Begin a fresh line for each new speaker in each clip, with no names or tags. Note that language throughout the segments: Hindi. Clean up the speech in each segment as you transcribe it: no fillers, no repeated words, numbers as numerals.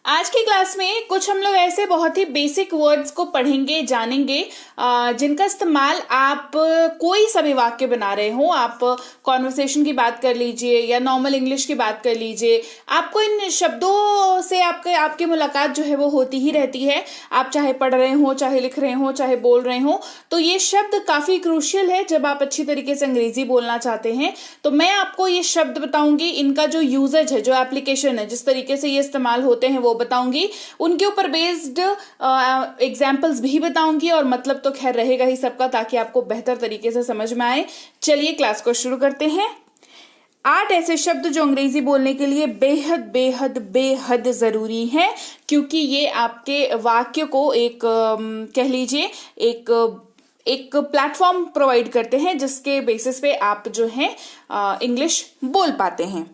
आज की क्लास में कुछ हम लोग ऐसे बहुत ही बेसिक वर्ड्स को पढ़ेंगे, जानेंगे, जिनका इस्तेमाल आप कोई सा भी वाक्य बना रहे हो, आप कॉन्वर्सेशन की बात कर लीजिए या नॉर्मल इंग्लिश की बात कर लीजिए, आपको इन शब्दों से आपकी मुलाकात जो है वो होती ही रहती है। आप चाहे पढ़ रहे हो, चाहे लिख रहे हो, चाहे बोल रहे हो, तो ये शब्द काफी क्रूशियल है जब आप अच्छी तरीके से अंग्रेजी बोलना चाहते हैं। तो मैं आपको ये शब्द बताऊंगी, इनका जो यूजेज है, जो एप्लीकेशन है, जिस तरीके से ये इस्तेमाल होते हैं वो बताऊंगी, उनके ऊपर बेस्ड एग्जाम्पल्स भी बताऊंगी और मतलब तो खैर रहेगा ही सबका, ताकि आपको बेहतर तरीके से समझ में आए। चलिए क्लास को शुरू करते हैं। 8 ऐसे शब्द जो अंग्रेजी बोलने के लिए बेहद बेहद बेहद जरूरी हैं, क्योंकि ये आपके वाक्य को एक कह लीजिए एक प्लेटफॉर्म प्रोवाइड करते हैं, जिसके बेसिस पे आप जो है इंग्लिश बोल पाते हैं।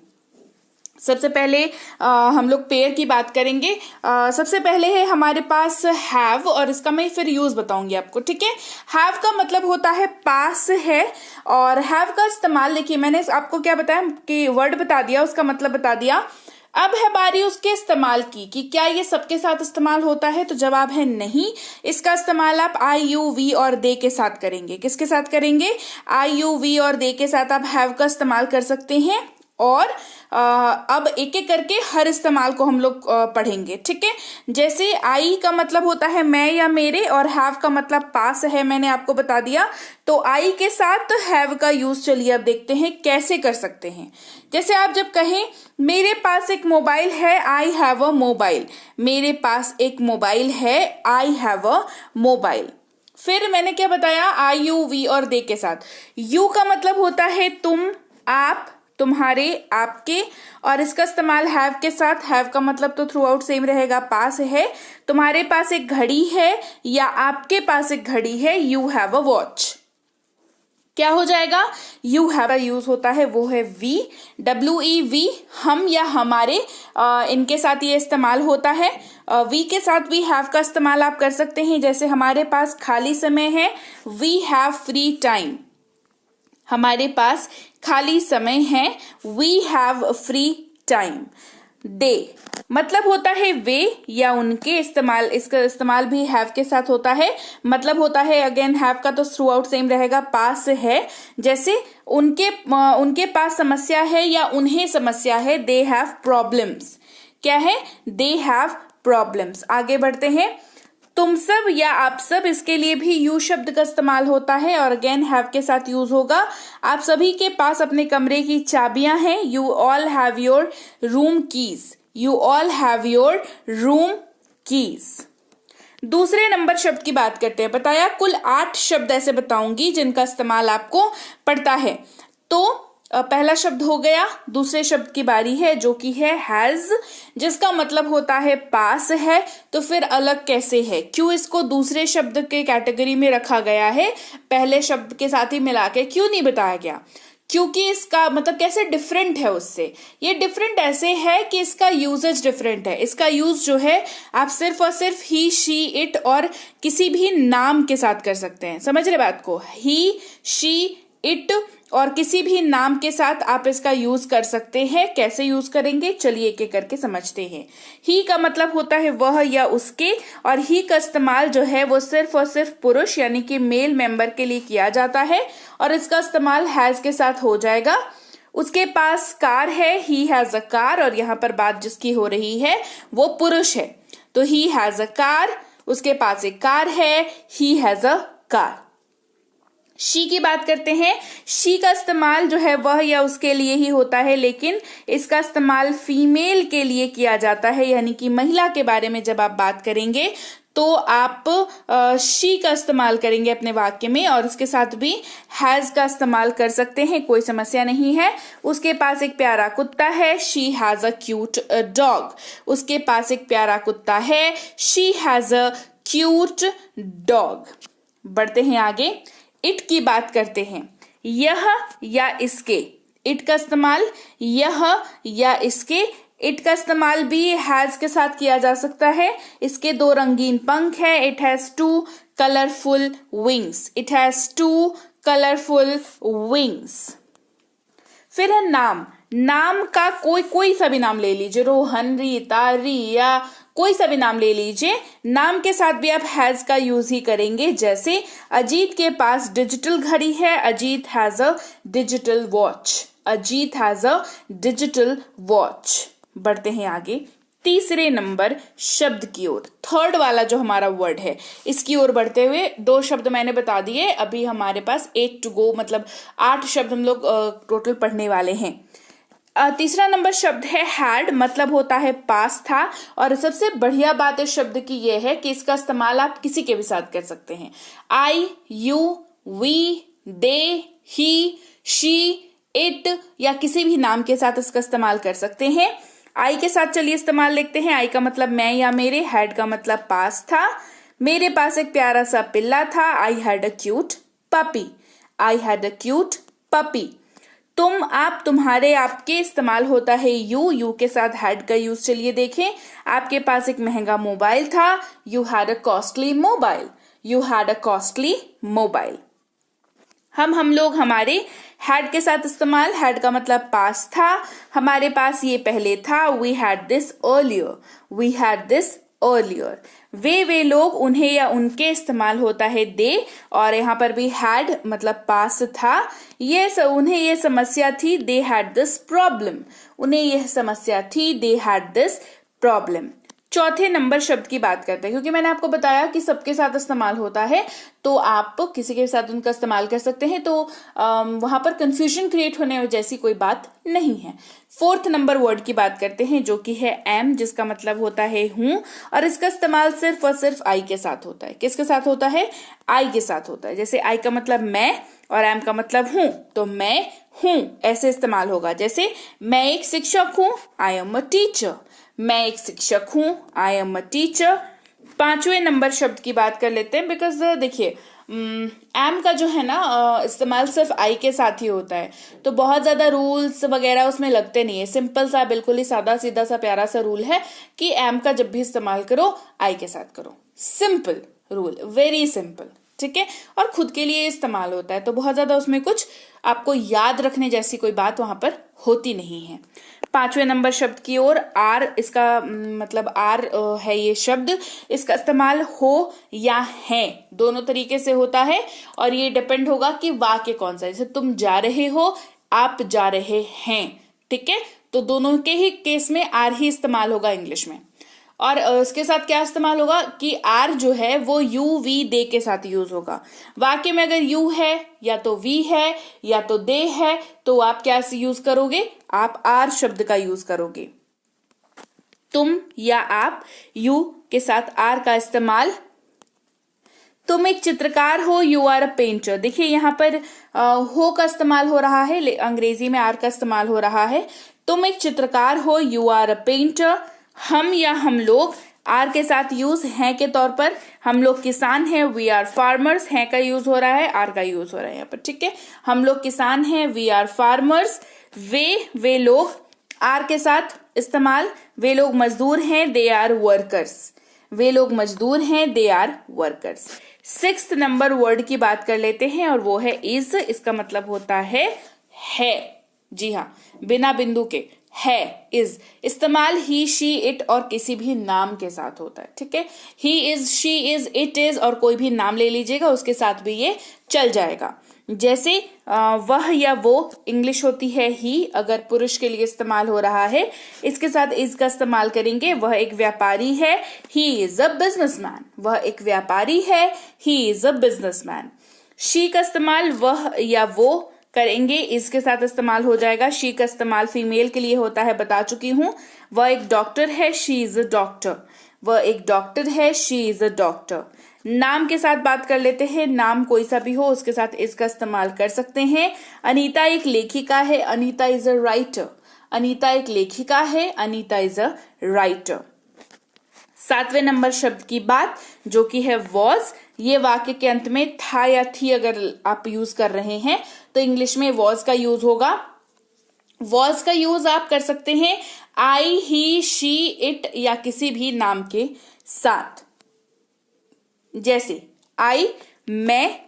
सबसे पहले हम लोग पेयर की बात करेंगे। सबसे पहले है हमारे पास हैव, और इसका मैं फिर यूज बताऊंगी आपको, ठीक है। हैव का मतलब होता है पास है, और हैव का इस्तेमाल देखिए, मैंने आपको क्या बताया कि वर्ड बता दिया, उसका मतलब बता दिया। अब है बारी उसके इस्तेमाल की कि क्या ये सबके साथ इस्तेमाल होता है, तो जवाब है नहीं। इसका इस्तेमाल आप आई यू वी और दे के साथ करेंगे। किसके साथ करेंगे? आई यू वी और दे के साथ आप हैव का इस्तेमाल कर सकते हैं। और अब एक एक करके हर इस्तेमाल को हम लोग पढ़ेंगे, ठीक है। जैसे आई का मतलब होता है मैं या मेरे, और हैव का मतलब पास है, मैंने आपको बता दिया। तो आई के साथ हैव का यूज चलिए अब देखते हैं कैसे कर सकते हैं। जैसे आप जब कहें मेरे पास एक मोबाइल है, आई हैव अ मोबाइल। मेरे पास एक मोबाइल है, आई हैव अ मोबाइल। फिर मैंने क्या बताया? आई यू वी और दे के साथ। यू का मतलब होता है तुम, आप, तुम्हारे, आपके, और इसका इस्तेमाल हैव के साथ। हैव का मतलब तो थ्रू आउट सेम रहेगा, पास है। तुम्हारे पास एक घड़ी है या आपके पास एक घड़ी है, यू हैव अ वॉच। क्या हो जाएगा? यू हैव का यूज होता है, वो है वी, WEV, हम या हमारे, इनके साथ ये इस्तेमाल होता है। वी के साथ भी हैव का इस्तेमाल आप कर सकते हैं। जैसे हमारे पास खाली समय है, वी हैव फ्री टाइम। हमारे पास खाली समय है, वी हैव फ्री टाइम। दे मतलब होता है वे या उनके, इस्तेमाल, इसका इस्तेमाल भी हैव के साथ होता है। मतलब होता है अगेन हैव का तो थ्रू आउट सेम रहेगा, पास है। जैसे उनके पास समस्या है या उन्हें समस्या है, दे हैव प्रॉब्लम्स। क्या है? They have problems. आगे बढ़ते हैं। तुम सब या आप सब, इसके लिए भी यू शब्द का इस्तेमाल होता है और अगेन हैव के साथ यूज होगा। आप सभी के पास अपने कमरे की चाबियां हैं, you all have your room keys. You all have your room keys. दूसरे नंबर शब्द की बात करते हैं। बताया कुल 8 शब्द ऐसे बताऊंगी जिनका इस्तेमाल आपको पड़ता है। तो पहला शब्द हो गया। दूसरे शब्द की बारी है, जो कि है हैज, जिसका मतलब होता है पास है। तो फिर अलग कैसे है? क्यों इसको दूसरे शब्द के कैटेगरी में रखा गया है, पहले शब्द के साथ ही मिला के क्यों नहीं बताया गया? क्योंकि इसका मतलब कैसे डिफरेंट है उससे। ये डिफरेंट ऐसे है कि इसका यूजेज डिफरेंट है। इसका यूज जो है आप सिर्फ और सिर्फ ही, शी, इट और किसी भी नाम के साथ कर सकते हैं। समझ रहे बात को? ही, शी, इट और किसी भी नाम के साथ आप इसका यूज कर सकते हैं। कैसे यूज करेंगे चलिए एक एक करके समझते हैं। ही का मतलब होता है वह या उसके, और ही का इस्तेमाल जो है वो सिर्फ और सिर्फ पुरुष यानी कि मेल मेंबर के लिए किया जाता है, और इसका इस्तेमाल हैज के साथ हो जाएगा। उसके पास कार है, ही हैज अ कार, और यहाँ पर बात जिसकी हो रही है वो पुरुष है, तो ही हैज अ कार। उसके पास एक कार है, he has a car. She की बात करते हैं। शी का इस्तेमाल जो है वह या उसके लिए ही होता है, लेकिन इसका इस्तेमाल फीमेल के लिए किया जाता है, यानी कि महिला के बारे में जब आप बात करेंगे तो आप शी का इस्तेमाल करेंगे अपने वाक्य में, और उसके साथ भी हैज का इस्तेमाल कर सकते हैं, कोई समस्या नहीं है। उसके पास एक प्यारा कुत्ता है, she has a cute dog. उसके पास एक प्यारा कुत्ता है, she has a cute dog. बढ़ते हैं आगे। इट की बात करते हैं। यह या इसके, इट का इस्तेमाल यह या इसके। इट का इस्तेमाल भी हैज के साथ किया जा सकता है। इसके 2 रंगीन पंख है, it has 2 colourful wings. It has 2 colourful wings. फिर है नाम। नाम का कोई सा भी नाम ले लीजिए, रोहन, रीता, रिया, कोई सा भी नाम ले लीजिए, नाम के साथ भी आप हैज का यूज ही करेंगे। जैसे अजीत के पास डिजिटल घड़ी है, Ajit has a digital watch, Ajit has a digital watch. बढ़ते हैं आगे तीसरे नंबर शब्द की ओर, थर्ड वाला जो हमारा वर्ड है इसकी ओर बढ़ते हुए 2 शब्द मैंने बता दिए, अभी हमारे पास 8 टू गो, मतलब 8 शब्द हम लोग टोटल पढ़ने वाले हैं। तीसरा नंबर शब्द है हैड, मतलब होता है पास था। और सबसे बढ़िया बात इस शब्द की यह है कि इसका इस्तेमाल आप किसी के भी साथ कर सकते हैं। I, you, we, they, he, she, it या किसी भी नाम के साथ इसका इस्तेमाल कर सकते हैं। आई के साथ चलिए इस्तेमाल लिखते हैं। आई का मतलब मैं या मेरे, हैड का मतलब पास था। मेरे पास एक प्यारा सा पिल्ला था, I had a cute puppy, I had a cute puppy. तुम, आप, तुम्हारे, आपके इस्तेमाल होता है यू, यू के साथ हैड का यूज चलिए देखें। आपके पास एक महंगा मोबाइल था, you had a costly mobile, you had a costly mobile. हम लोग हमारे हैड के साथ इस्तेमाल, हैड का मतलब पास था, हमारे पास ये पहले था, we had this earlier, we had this earlier. वे लोग, उन्हें या उनके इस्तेमाल होता है दे, और यहाँ पर भी हैड मतलब पास था। उन्हें ये समस्या थी, दे हैड दिस प्रॉब्लम, उन्हें यह समस्या थी, दे हैड दिस प्रॉब्लम। चौथे नंबर शब्द की बात करते हैं, क्योंकि मैंने आपको बताया कि सबके साथ इस्तेमाल होता है, तो आप किसी के साथ उनका इस्तेमाल कर सकते हैं, तो वहां पर कंफ्यूजन क्रिएट होने जैसी कोई बात नहीं है। 4th नंबर वर्ड की बात करते हैं, जो कि है एम, जिसका मतलब होता है हूं, और इसका इस्तेमाल सिर्फ और सिर्फ आई के साथ होता है। किसके साथ होता है? आई के साथ होता है। जैसे आई का मतलब मैं और एम का मतलब हूं, तो मैं हूं ऐसे इस्तेमाल होगा। जैसे मैं एक शिक्षक हूं, आई एम अ टीचर, मैं एक शिक्षक हूं, आई एम अ टीचर। 5वें नंबर शब्द की बात कर लेते हैं, बिकॉज देखिए एम का जो है ना इस्तेमाल सिर्फ आई के साथ ही होता है, तो बहुत ज्यादा रूल्स वगैरह उसमें लगते नहीं है। सिंपल सा, बिल्कुल ही सादा सीधा सा प्यारा सा रूल है कि एम का जब भी इस्तेमाल करो आई के साथ करो। सिंपल रूल, वेरी सिंपल, ठीक है। और खुद के लिए इस्तेमाल होता है, तो बहुत ज्यादा उसमें कुछ आपको याद रखने जैसी कोई बात वहां पर होती नहीं है। 5वें नंबर शब्द की ओर, आर, इसका मतलब आर है ये शब्द, इसका इस्तेमाल हो या है दोनों तरीके से होता है, और ये डिपेंड होगा कि वाक्य कौन सा। जैसे तुम जा रहे हो, आप जा रहे हैं, ठीक है, तो दोनों के ही केस में आर ही इस्तेमाल होगा इंग्लिश में। और इसके साथ क्या इस्तेमाल होगा कि आर जो है वो यू, वी, दे के साथ यूज होगा। वाक्य में अगर यू है या तो वी है या तो दे है, तो आप क्या यूज करोगे? आप आर शब्द का यूज करोगे। तुम या आप, यू के साथ आर का इस्तेमाल। तुम एक चित्रकार हो, यू आर अ पेंटर। देखिए यहाँ पर हो का इस्तेमाल हो रहा है, अंग्रेजी में आर का इस्तेमाल हो रहा है। तुम एक चित्रकार हो, यू आर अ पेंटर। हम या हम लोग, आर के साथ यूज हैं के तौर पर, हम लोग किसान हैं, वी आर फार्मर्स। हैं का यूज हो रहा है, आर का यूज हो रहा है यहाँ पर, ठीक है। हम लोग किसान हैं, वी आर फार्मर्स। वे लोग, आर के साथ इस्तेमाल, वे लोग मजदूर हैं, दे आर वर्कर्स, वे लोग मजदूर हैं, they are workers. 6th number word की बात कर लेते हैं, और वो है इज। इसका मतलब होता है। जी हाँ, बिना बिंदु के है, इज। इस्तेमाल ही, शी, इट और किसी भी नाम के साथ होता है, ठीक है। He is, she is, it is, और कोई भी नाम ले लीजिएगा उसके साथ भी ये चल जाएगा। जैसे वह या वो, इंग्लिश होती है ही, अगर पुरुष के लिए इस्तेमाल हो रहा है, इसके साथ इज का इस्तेमाल करेंगे। वह एक व्यापारी है, ही इज अ बिजनेसमैन, वह एक व्यापारी है, he is a businessman. She का इस्तेमाल वह या वो करेंगे, इसके साथ इस्तेमाल हो जाएगा। शी का इस्तेमाल फीमेल के लिए होता है, बता चुकी हूं। वह एक डॉक्टर है, शी इज अ डॉक्टर, वह एक डॉक्टर है, शी इज अ डॉक्टर। नाम के साथ बात कर लेते हैं, नाम कोई सा भी हो उसके साथ इसका इस्तेमाल कर सकते हैं। अनीता एक लेखिका है, Anita is a writer, Anita एक लेखिका है, अनीता इज अ राइटर। 7वें नंबर शब्द की बात, जो कि है वॉज। ये वाक्य के अंत में था या थी अगर आप यूज कर रहे हैं तो इंग्लिश में वॉज का यूज होगा। वॉज का यूज आप कर सकते हैं आई, ही, शी, इट या किसी भी नाम के साथ। जैसे आई, मैं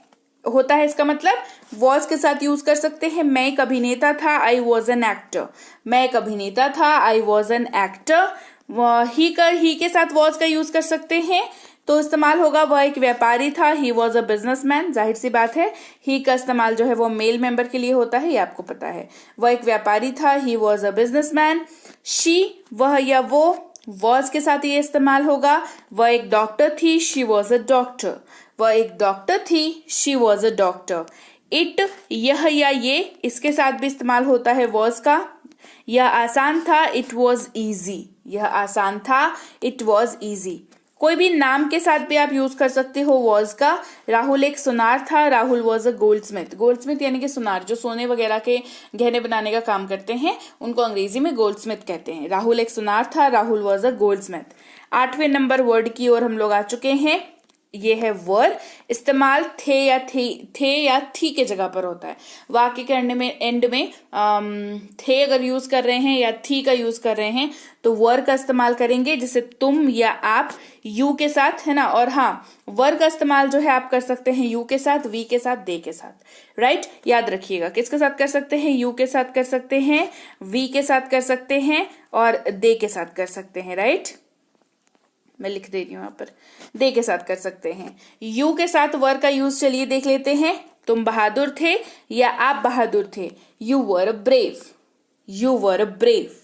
होता है, इसका मतलब वॉज के साथ यूज कर सकते हैं। मैं एक अभिनेता था, आई वॉज एन एक्टर, मैं एक अभिनेता था, आई वॉज एन एक्टर। ही के साथ वॉज का यूज कर सकते हैं, तो इस्तेमाल होगा वह एक व्यापारी था, ही वॉज अ बिजनेसमैन। जाहिर सी बात है ही का इस्तेमाल जो है वो मेल मेंबर के लिए होता है, ये आपको पता है। वह एक व्यापारी था, he was a businessman. She वह या वो, वॉज के साथ ये इस्तेमाल होगा। वह एक डॉक्टर थी, शी वॉज अ डॉक्टर। वह एक डॉक्टर थी, she was a doctor. It यह या ये, इसके साथ भी इस्तेमाल होता है वॉज का। यह आसान था, इट वॉज ईजी। यह आसान था, इट वॉज ईजी। कोई भी नाम के साथ भी आप यूज कर सकते हो वॉज का। राहुल एक सुनार था, Rahul was a gold Smith. Gold Smith यानी कि सुनार, जो सोने वगैरह के गहने बनाने का काम करते हैं, उनको अंग्रेजी में गोल्ड स्मिथ कहते हैं। राहुल एक सुनार था, Rahul was a goldsmith. 8वें नंबर वर्ड की ओर हम लोग आ चुके हैं। ये है वर। इस्तेमाल थे या थी के जगह पर होता है। वाक्य करने में एंड में थे अगर यूज कर रहे हैं या थी का यूज कर रहे हैं तो वर का इस्तेमाल करेंगे, जैसे तुम या आप यू के साथ, है ना। और हाँ, वर का इस्तेमाल जो है आप कर सकते हैं यू के साथ, वी के साथ, दे के साथ। राइट, याद रखिएगा किसके साथ कर सकते हैं, यू के साथ कर सकते हैं, वी के साथ कर सकते हैं और दे के साथ कर सकते हैं। राइट, मैं लिख दे रही हूं यहाँ पर, दे के साथ कर सकते हैं। यू के साथ वर का यूज चलिए देख लेते हैं। तुम बहादुर थे या आप बहादुर थे, you were brave. You were brave.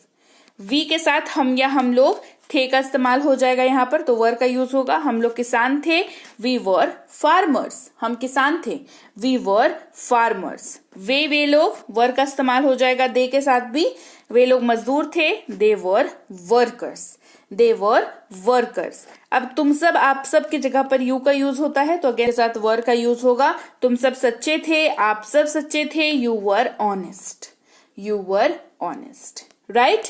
We के साथ हम या हम लोग, थे का इस्तेमाल हो जाएगा यहाँ पर, तो वर का यूज होगा। हम लोग किसान थे, वी वर फार्मर्स। हम किसान थे, वी वर फार्मर्स। वे लोग, वर का इस्तेमाल हो जाएगा दे के साथ भी। वे लोग मजदूर थे, दे वर वर्कर्स। दे वर वर्कर्स। अब तुम सब, आप सब की जगह पर यू का यूज होता है, तो अगेन साथ वर का यूज होगा। तुम सब सच्चे थे, आप सब सच्चे थे, you were honest. You were honest. Right.